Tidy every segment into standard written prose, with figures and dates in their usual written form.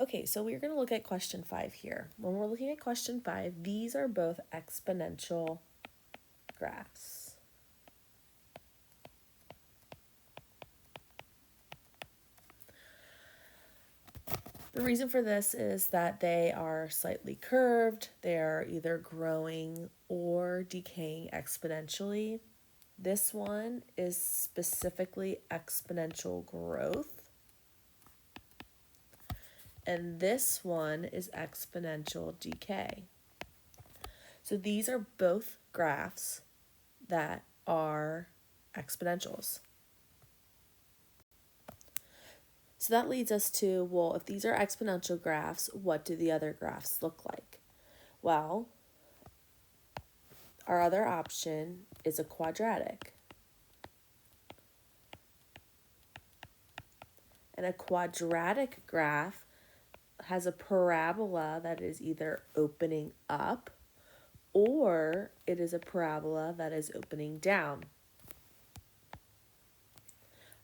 Okay, so we're going to look at question 5 here. When we're looking at question 5, these are both exponential graphs. The reason for this is that they are slightly curved. They are either growing or decaying exponentially. This one is specifically exponential growth. And this one is exponential decay. So these are both graphs that are exponentials. So that leads us to, well, if these are exponential graphs, what do the other graphs look like? Well, our other option is a quadratic. And a quadratic graph has a parabola that is either opening up or it is a parabola that is opening down.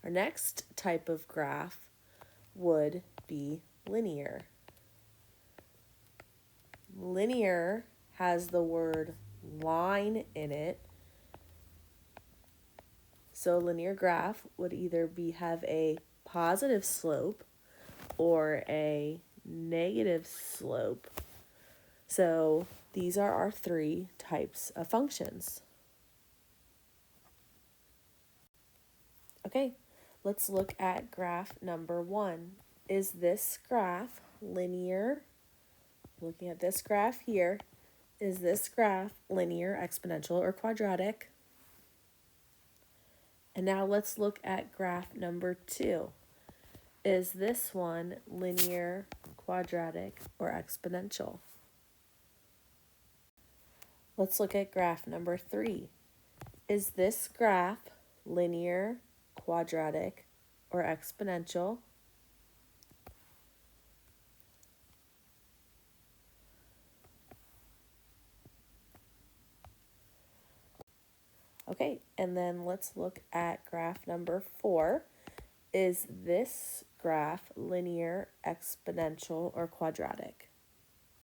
Our next type of graph would be linear. Linear has the word line in it. So a linear graph would either have a positive slope or a negative slope. So these are our 3 types of functions. Okay, let's look at graph number 1. Is this graph linear? Looking at this graph here, is this graph linear, exponential, or quadratic? And now let's look at graph number 2. Is this one linear, quadratic, or exponential? Let's look at graph number 3. Is this graph linear, quadratic, or exponential? Okay, and then let's look at graph number 4. Is this graph linear, exponential, or quadratic?